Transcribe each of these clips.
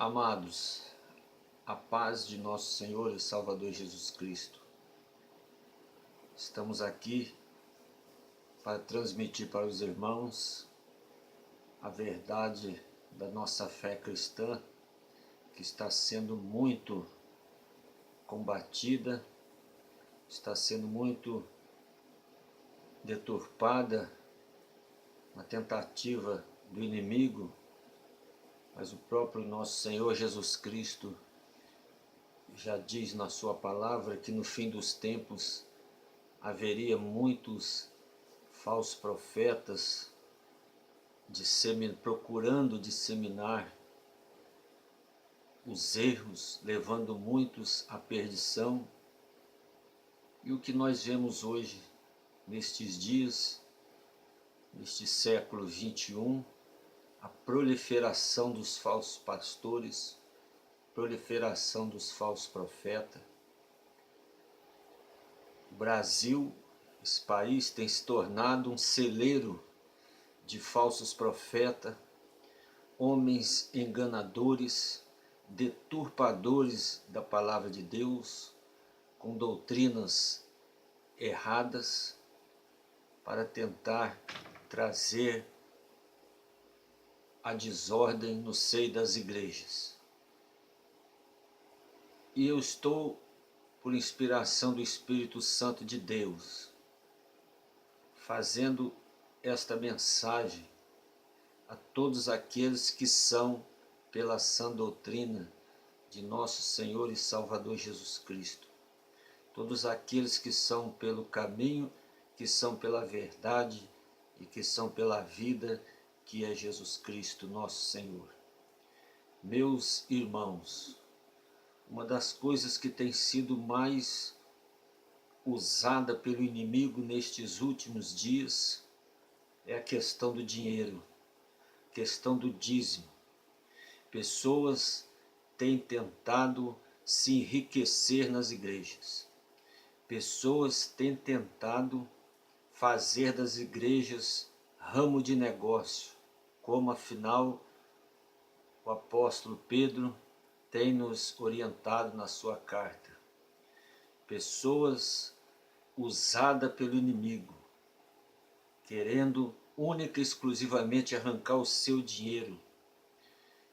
Amados, a paz de nosso Senhor e Salvador Jesus Cristo. Estamos aqui para transmitir para os irmãos a verdade da nossa fé cristã, que está sendo muito combatida, está sendo muito deturpada na tentativa do inimigo, mas o próprio nosso Senhor Jesus Cristo já diz na sua palavra que no fim dos tempos haveria muitos falsos profetas procurando disseminar os erros, levando muitos à perdição. E o que nós vemos hoje, nestes dias, neste século XXI, a proliferação dos falsos pastores, proliferação dos falsos profetas. O Brasil, esse país, tem se tornado um celeiro de falsos profetas, homens enganadores, deturpadores da palavra de Deus, com doutrinas erradas, para tentar trazer a desordem no seio das igrejas. E eu estou, por inspiração do Espírito Santo de Deus, fazendo esta mensagem a todos aqueles que são pela sã doutrina de nosso Senhor e Salvador Jesus Cristo. Todos aqueles que são pelo caminho, que são pela verdade e que são pela vida, que é Jesus Cristo, nosso Senhor. Meus irmãos, uma das coisas que tem sido mais usada pelo inimigo nestes últimos dias é a questão do dinheiro, questão do dízimo. Pessoas têm tentado se enriquecer nas igrejas. Pessoas têm tentado fazer das igrejas ramo de negócio, como afinal o apóstolo Pedro tem nos orientado na sua carta. Pessoas usadas pelo inimigo, querendo única e exclusivamente arrancar o seu dinheiro,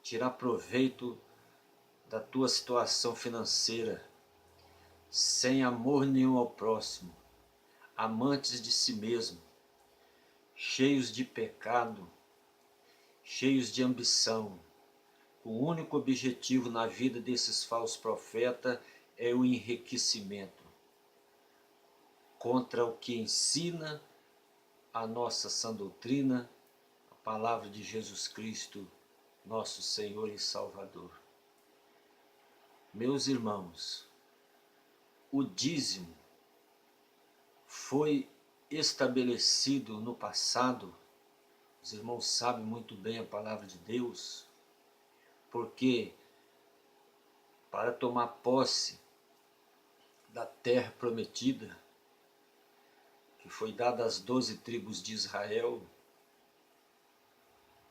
tirar proveito da tua situação financeira, sem amor nenhum ao próximo, amantes de si mesmo, cheios de pecado, cheios de ambição. O único objetivo na vida desses falsos profetas é o enriquecimento, contra o que ensina a nossa sã doutrina, a palavra de Jesus Cristo, nosso Senhor e Salvador. Meus irmãos, o dízimo foi estabelecido no passado, os irmãos sabem muito bem a palavra de Deus, porque para tomar posse da terra prometida, que foi dada às 12 tribos de Israel,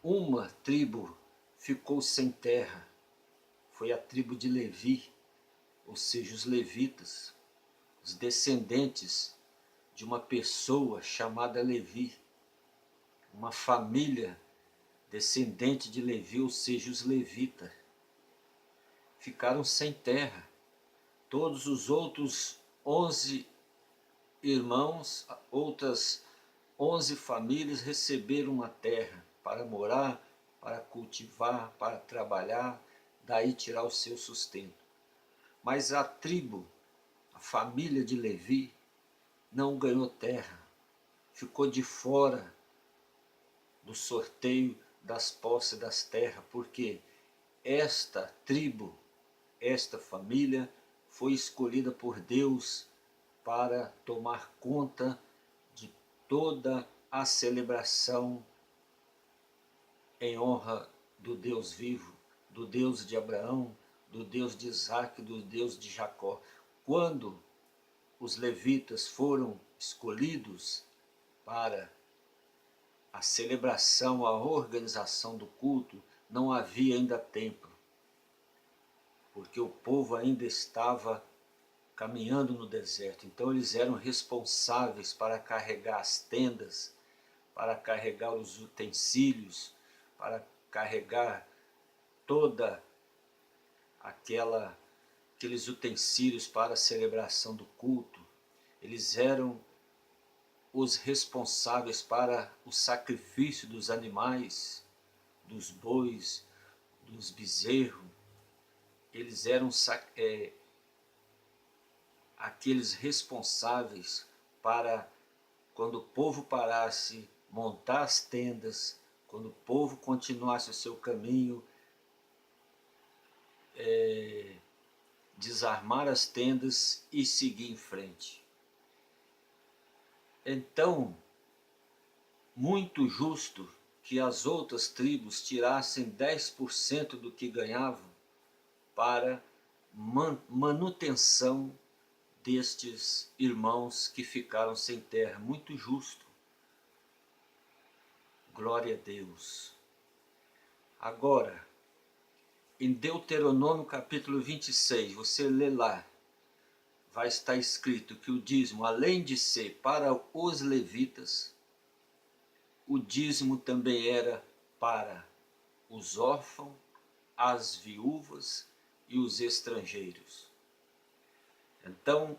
uma tribo ficou sem terra, foi a tribo de Levi, ou seja, os levitas, os descendentes de uma pessoa chamada Levi, uma família descendente de Levi, ou seja, os levitas, ficaram sem terra. Todos os outros 11 irmãos, outras 11 famílias receberam uma terra para morar, para cultivar, para trabalhar, daí tirar o seu sustento. Mas a tribo, a família de Levi, não ganhou terra, ficou de fora do sorteio das posses das terras, porque esta tribo, esta família, foi escolhida por Deus para tomar conta de toda a celebração em honra do Deus vivo, do Deus de Abraão, do Deus de Isaac, do Deus de Jacó. Quando os levitas foram escolhidos para a celebração, a organização do culto, não havia ainda templo. porque o povo ainda estava caminhando no deserto. Então eles eram responsáveis para carregar as tendas, para carregar os utensílios, para carregar toda aqueles utensílios para a celebração do culto. Eles eram os responsáveis para o sacrifício dos animais, dos bois, dos bezerros. Eles eram aqueles responsáveis para, quando o povo parasse, montar as tendas, quando o povo continuasse o seu caminho, desarmar as tendas e seguir em frente. Então, muito justo que as outras tribos tirassem 10% do que ganhavam para manutenção destes irmãos que ficaram sem terra. Muito justo. Glória a Deus. Agora, em Deuteronômio capítulo 26, você lê lá, vai estar escrito que o dízimo, além de ser para os levitas, o dízimo também era para os órfãos, as viúvas e os estrangeiros. Então,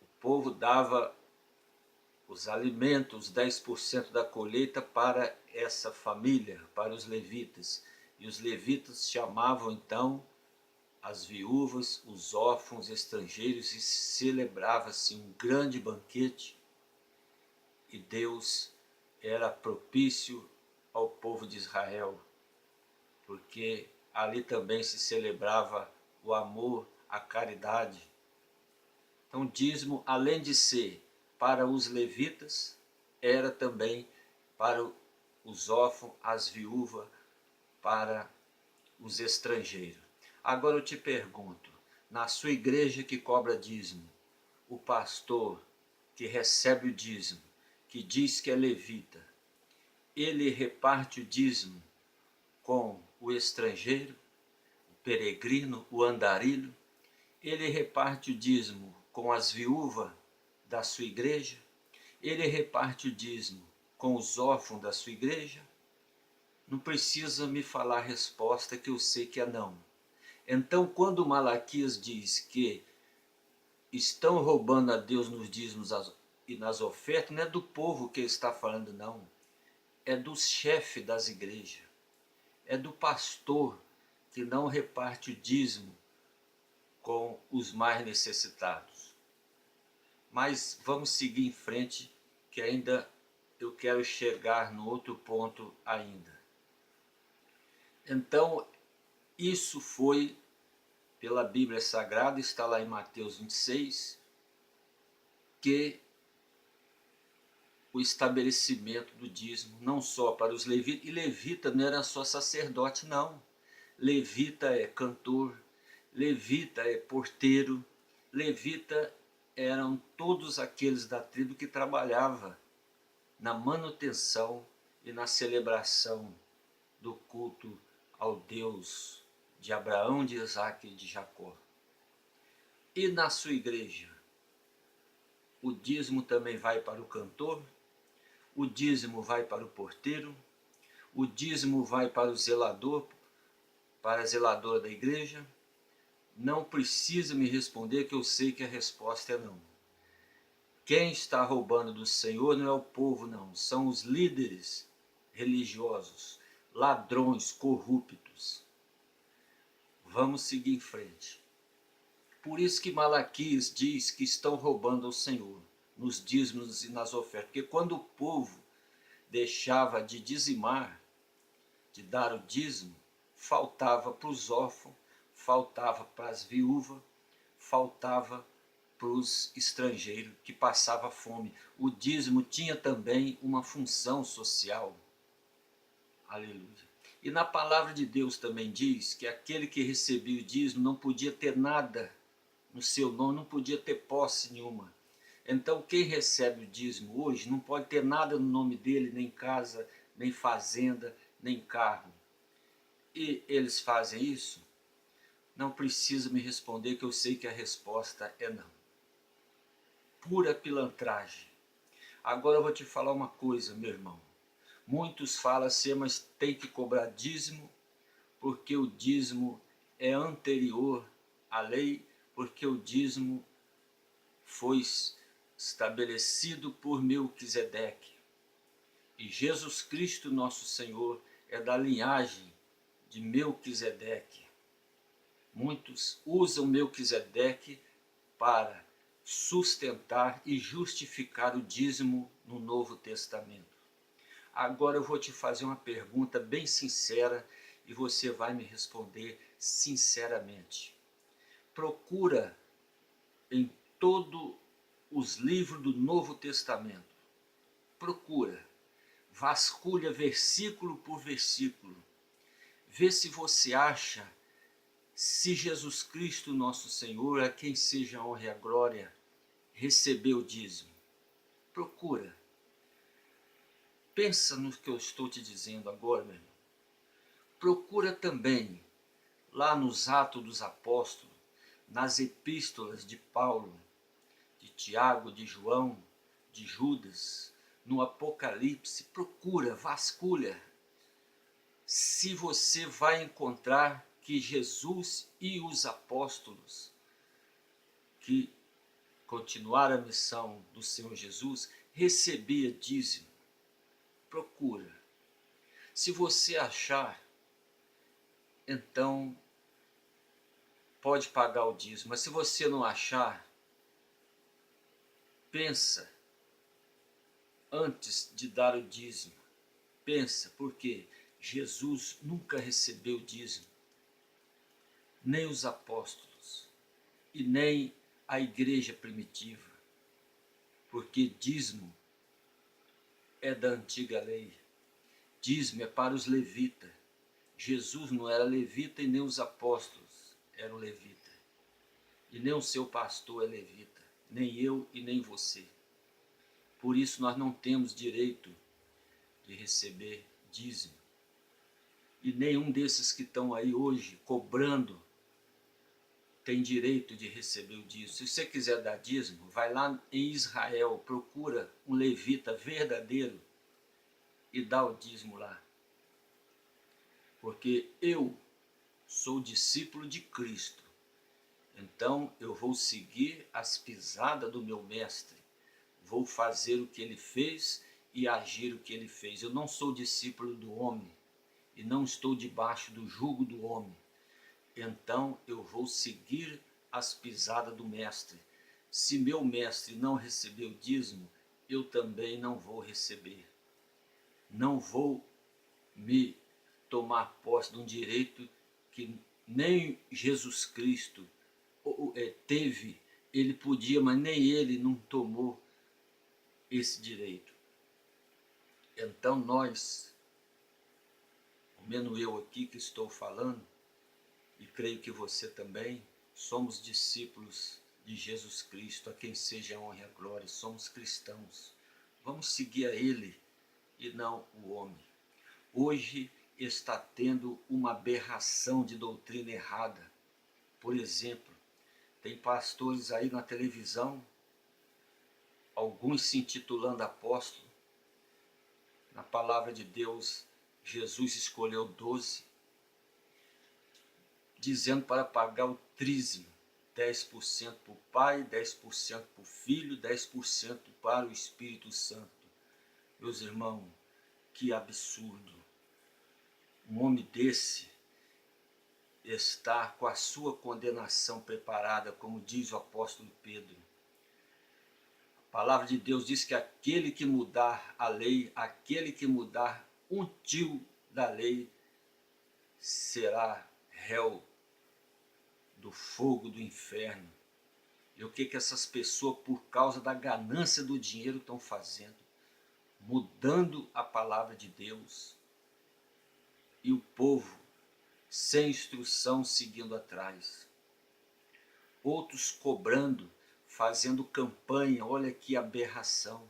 o povo dava os alimentos, 10% da colheita para essa família, para os levitas. E os levitas chamavam então as viúvas, os órfãos, estrangeiros, e celebrava-se um grande banquete. E Deus era propício ao povo de Israel, porque ali também se celebrava o amor, a caridade. Então, dízimo, além de ser para os levitas, era também para os órfãos, as viúvas, para os estrangeiros. Agora eu te pergunto, na sua igreja que cobra dízimo, o pastor que recebe o dízimo, que diz que é levita, ele reparte o dízimo com o estrangeiro, o peregrino, o andarilho? Ele reparte o dízimo com as viúvas da sua igreja? Ele reparte o dízimo com os órfãos da sua igreja? Não precisa me falar a resposta, que eu sei que é não. Então, quando Malaquias diz que estão roubando a Deus nos dízimos e nas ofertas, não é do povo que ele está falando, não. É do chefe das igrejas. É do pastor que não reparte o dízimo com os mais necessitados. Mas vamos seguir em frente, que ainda eu quero chegar no outro ponto ainda. Então, isso foi pela Bíblia Sagrada, está lá em Mateus 26, que o estabelecimento do dízimo, não só para os levitas, e levita não era só sacerdote, não. Levita é cantor, levita é porteiro, levita eram todos aqueles da tribo que trabalhavam na manutenção e na celebração do culto ao Deus de Abraão, de Isaac e de Jacó. E na sua igreja, o dízimo também vai para o cantor, o dízimo vai para o porteiro, o dízimo vai para o zelador, para a zeladora da igreja? Não precisa me responder, que eu sei que a resposta é não. Quem está roubando do Senhor não é o povo, não. São os líderes religiosos, ladrões, corruptos. Vamos seguir em frente. Por isso que Malaquias diz que estão roubando ao Senhor nos dízimos e nas ofertas. Porque quando o povo deixava de dizimar, de dar o dízimo, faltava para os órfãos, faltava para as viúvas, faltava para os estrangeiros que passavam fome. O dízimo tinha também uma função social. Aleluia. E na palavra de Deus também diz que aquele que recebia o dízimo não podia ter nada no seu nome, não podia ter posse nenhuma. Então quem recebe o dízimo hoje não pode ter nada no nome dele, nem casa, nem fazenda, nem carro. E eles fazem isso Não precisa me responder, que eu sei que a resposta é não. Pura pilantragem. Agora eu vou te falar uma coisa, meu irmão. Muitos falam assim, mas tem que cobrar dízimo, porque o dízimo é anterior à lei, porque o dízimo foi estabelecido por Melquisedeque. E Jesus Cristo, nosso Senhor, é da linhagem de Melquisedeque. Muitos usam Melquisedeque para sustentar e justificar o dízimo no Novo Testamento. Agora eu vou te fazer uma pergunta bem sincera e você vai me responder sinceramente. Procura em todos os livros do Novo Testamento. Procura, vasculha versículo por versículo. Vê se você acha se Jesus Cristo, nosso Senhor, a quem seja a honra e a glória, recebeu o dízimo. Procura. Pensa no que eu estou te dizendo agora, meu irmão. Procura também, lá nos Atos dos Apóstolos, nas epístolas de Paulo, de Tiago, de João, de Judas, no Apocalipse. Procura, vasculha, se você vai encontrar que Jesus e os apóstolos que continuaram a missão do Senhor Jesus recebia dízimo. Procura. Se você achar, então pode pagar o dízimo. Mas se você não achar, pensa antes de dar o dízimo. Pensa, porque Jesus nunca recebeu dízimo, nem os apóstolos, e nem a igreja primitiva, porque dízimo é da antiga lei. Dízimo é para os levitas. Jesus não era levita e nem os apóstolos eram levitas. E nem o seu pastor é levita, nem eu e nem você. Por isso nós não temos direito de receber dízimo. E nenhum desses que estão aí hoje cobrando tem direito de receber o dízimo. Se você quiser dar dízimo, vai lá em Israel, procura um levita verdadeiro e dá o dízimo lá. Porque eu sou discípulo de Cristo, então eu vou seguir as pisadas do meu mestre, vou fazer o que ele fez e agir o que ele fez. Eu não sou discípulo do homem e não estou debaixo do jugo do homem. Então eu vou seguir as pisadas do mestre. Se meu mestre não recebeu o dízimo, eu também não vou receber. Não vou me tomar posse de um direito que nem Jesus Cristo teve. Ele podia, mas nem ele não tomou esse direito. Então nós, ao menos eu aqui que estou falando, e creio que você também, somos discípulos de Jesus Cristo, a quem seja a honra e a glória, somos cristãos. Vamos seguir a Ele e não o homem. Hoje está tendo uma aberração de doutrina errada. Por exemplo, tem pastores aí na televisão, alguns se intitulando apóstolo. Na palavra de Deus, Jesus escolheu 12, dizendo para pagar o trízimo, 10% para o Pai, 10% para o Filho, 10% para o Espírito Santo. Meus irmãos, que absurdo! Um homem desse está com a sua condenação preparada, como diz o apóstolo Pedro. A palavra de Deus diz que aquele que mudar a lei, aquele que mudar um tio da lei, será réu do fogo do inferno. E o que essas pessoas, por causa da ganância do dinheiro, estão fazendo? Mudando a palavra de Deus. E o povo, sem instrução, seguindo atrás. Outros cobrando, fazendo campanha. Olha que aberração.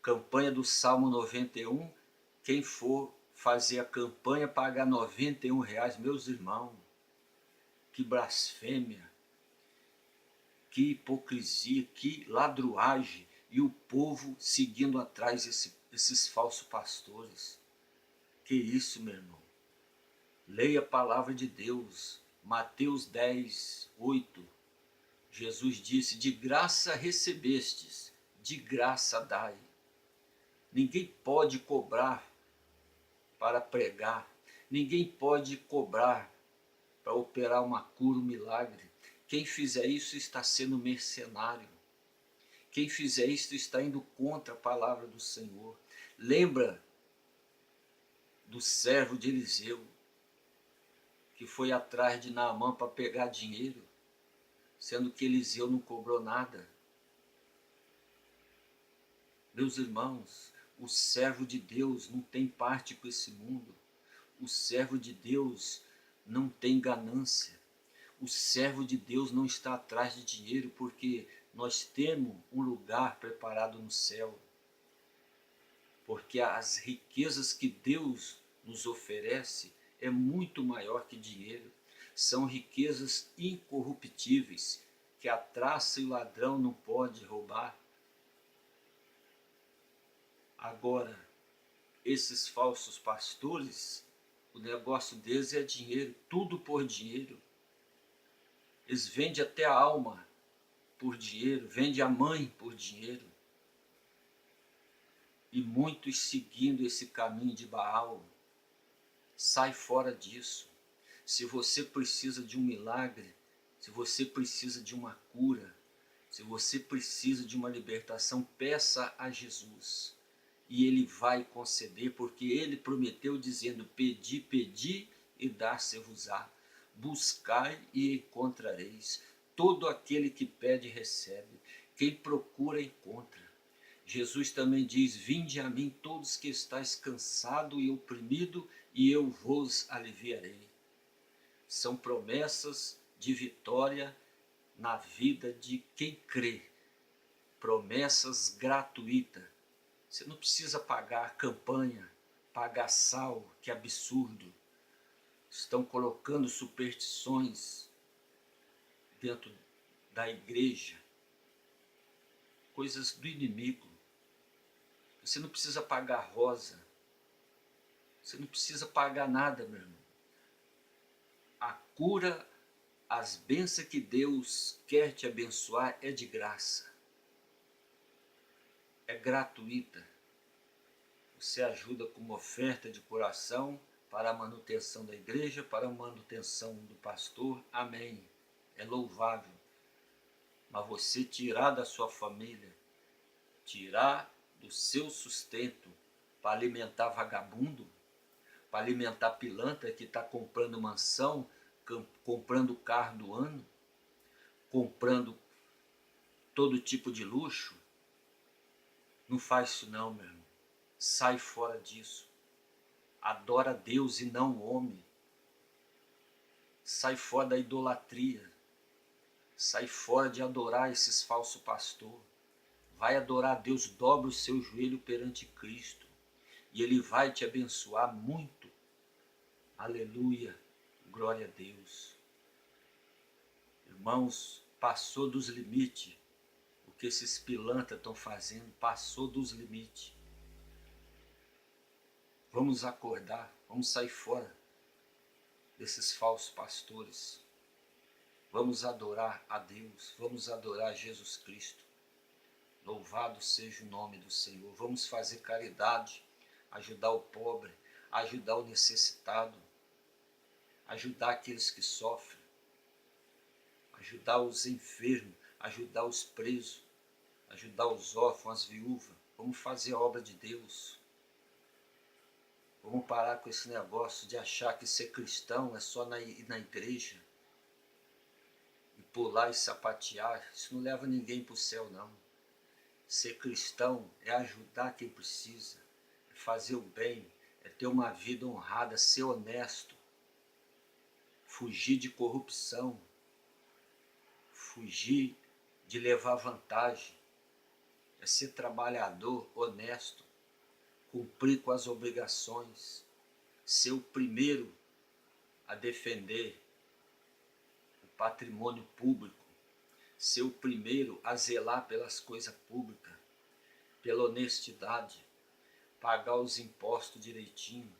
Campanha do Salmo 91. Quem for fazer a campanha pagar R$ 91, meus irmãos. que blasfêmia, que hipocrisia, que ladruagem, e o povo seguindo atrás esses falsos pastores. Que isso, meu irmão? Leia a palavra de Deus, Mateus 10:8. Jesus disse: de graça recebestes, de graça dai. Ninguém pode cobrar para pregar, ninguém pode cobrar para operar uma cura, um milagre. Quem fizer isso está sendo mercenário. Quem fizer isso está indo contra a palavra do Senhor. Lembra do servo de Eliseu, que foi atrás de Naamã para pegar dinheiro, sendo que Eliseu não cobrou nada. Meus irmãos, o servo de Deus não tem parte com esse mundo. O servo de Deus não tem ganância. O servo de Deus não está atrás de dinheiro, porque nós temos um lugar preparado no céu. Porque as riquezas que Deus nos oferece é muito maior que dinheiro. São riquezas incorruptíveis, que a traça e o ladrão não pode roubar. Agora, esses falsos pastores, o negócio deles é dinheiro, tudo por dinheiro. Eles vendem até a alma por dinheiro, vendem a mãe por dinheiro. E muitos seguindo esse caminho de Baal. Sai fora disso. Se você precisa de um milagre, se você precisa de uma cura, se você precisa de uma libertação, peça a Jesus. E Ele vai conceder, porque Ele prometeu dizendo: pedi, pedi e dar-se-vos-á. Buscai e encontrareis. Todo aquele que pede, recebe. Quem procura, encontra. Jesus também diz: vinde a mim todos que estáis cansados e oprimidos, e eu vos aliviarei. São promessas de vitória na vida de quem crê. Promessas gratuitas. Você não precisa pagar campanha, pagar sal, que absurdo. Estão colocando superstições dentro da igreja, coisas do inimigo. Você não precisa pagar rosa, você não precisa pagar nada, meu irmão. A cura, as bênçãos que Deus quer te abençoar é de graça, é gratuita. Você ajuda com uma oferta de coração para a manutenção da igreja, para a manutenção do pastor. Amém. É louvável. Mas você tirar da sua família, tirar do seu sustento para alimentar vagabundo, para alimentar pilantra que está comprando mansão, comprando carro do ano, comprando todo tipo de luxo, não faz isso não, meu irmão. Sai fora disso. Adora a Deus e não o homem. Sai fora da idolatria. Sai fora de adorar esses falsos pastores. Vai adorar a Deus, dobra o seu joelho perante Cristo. E Ele vai te abençoar muito. Aleluia. Glória a Deus. Irmãos, passou dos limites. O que esses pilantras estão fazendo passou dos limites. Vamos acordar, vamos sair fora desses falsos pastores. Vamos adorar a Deus, vamos adorar Jesus Cristo. Louvado seja o nome do Senhor. Vamos fazer caridade, ajudar o pobre, ajudar o necessitado, ajudar aqueles que sofrem, ajudar os enfermos, ajudar os presos, ajudar os órfãos, as viúvas. Vamos fazer a obra de Deus. Vamos parar com esse negócio de achar que ser cristão é só ir na igreja e pular e sapatear. Isso não leva ninguém para o céu, não. Ser cristão é ajudar quem precisa, é fazer o bem, é ter uma vida honrada, ser honesto, fugir de corrupção, fugir de levar vantagem, é ser trabalhador, honesto, cumprir com as obrigações, ser o primeiro a defender patrimônio público, ser o primeiro a zelar pelas coisas públicas, pela honestidade, pagar os impostos direitinho,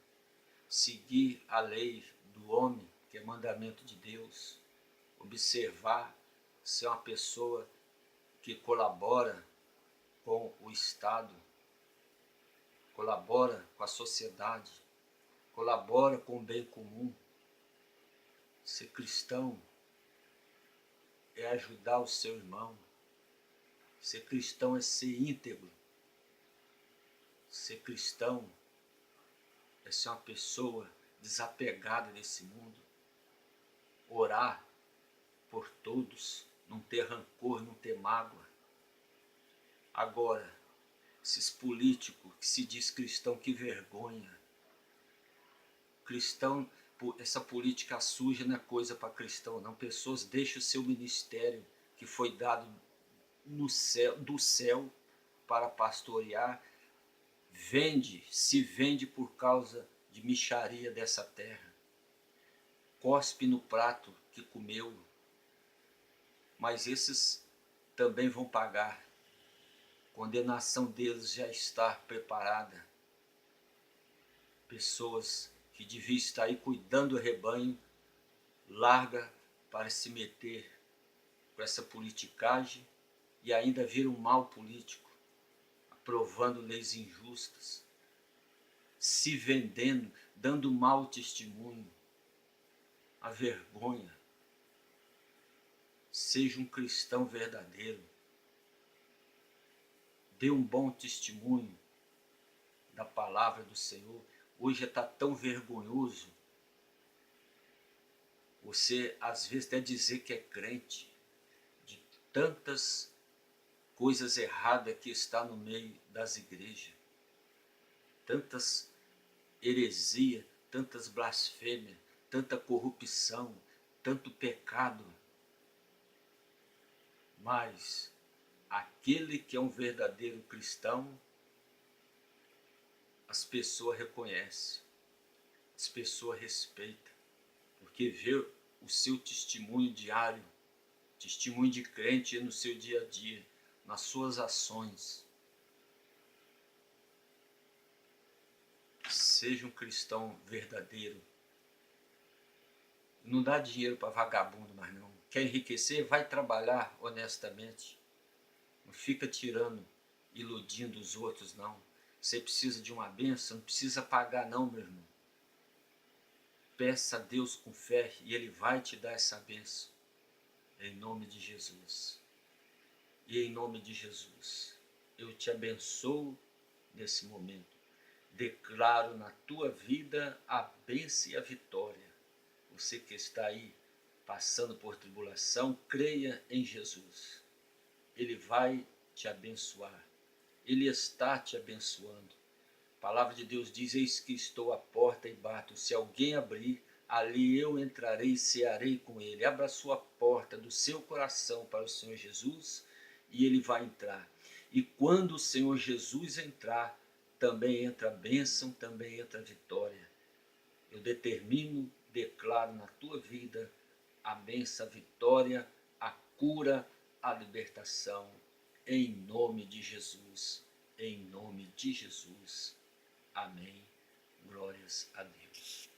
seguir a lei do homem, que é mandamento de Deus, observar, ser uma pessoa que colabora com o Estado, colabora com a sociedade, colabora com o bem comum. Ser cristão é ajudar o seu irmão. Ser cristão é ser íntegro. Ser cristão é ser uma pessoa desapegada desse mundo. Orar por todos, não ter rancor, não ter mágoa. Agora, esses políticos que se diz cristão, que vergonha. Cristão, essa política suja não é coisa para cristão, não. Pessoas deixam o seu ministério que foi dado no céu, do céu para pastorear, se vende por causa de mixaria dessa terra. Cospe no prato que comeu. Mas esses também vão pagar. A condenação deles já está preparada. Pessoas que deviam estar aí cuidando do rebanho, larga para se meter com essa politicagem e ainda vira um mau político, aprovando leis injustas, se vendendo, dando mau testemunho. A vergonha. Seja um cristão verdadeiro. Dê um bom testemunho da palavra do Senhor. Hoje está tão vergonhoso você às vezes até dizer que é crente, de tantas coisas erradas que está no meio das igrejas, tantas heresias, tantas blasfêmias, tanta corrupção, tanto pecado. Mas aquele que é um verdadeiro cristão, as pessoas reconhecem, as pessoas respeitam, porque vê o seu testemunho diário, testemunho de crente no seu dia a dia, nas suas ações. Seja um cristão verdadeiro. Não dá dinheiro para vagabundo mais não. Quer enriquecer? Vai trabalhar honestamente. Não fica tirando, iludindo os outros não. Você precisa de uma bênção, não precisa pagar não, meu irmão. Peça a Deus com fé e Ele vai te dar essa bênção. Em nome de Jesus. E em nome de Jesus, eu te abençoo nesse momento. Declaro na tua vida a bênção e a vitória. Você que está aí passando por tribulação, creia em Jesus. Ele vai te abençoar. Ele está te abençoando. A palavra de Deus diz, eis que estou à porta e bato. Se alguém abrir, ali eu entrarei e cearei com ele. Abra a sua porta do seu coração para o Senhor Jesus e ele vai entrar. E quando o Senhor Jesus entrar, também entra a bênção, também entra a vitória. Eu determino, declaro na tua vida a bênção, a vitória, a cura, a libertação. Em nome de Jesus. Em nome de Jesus. Amém. Glórias a Deus.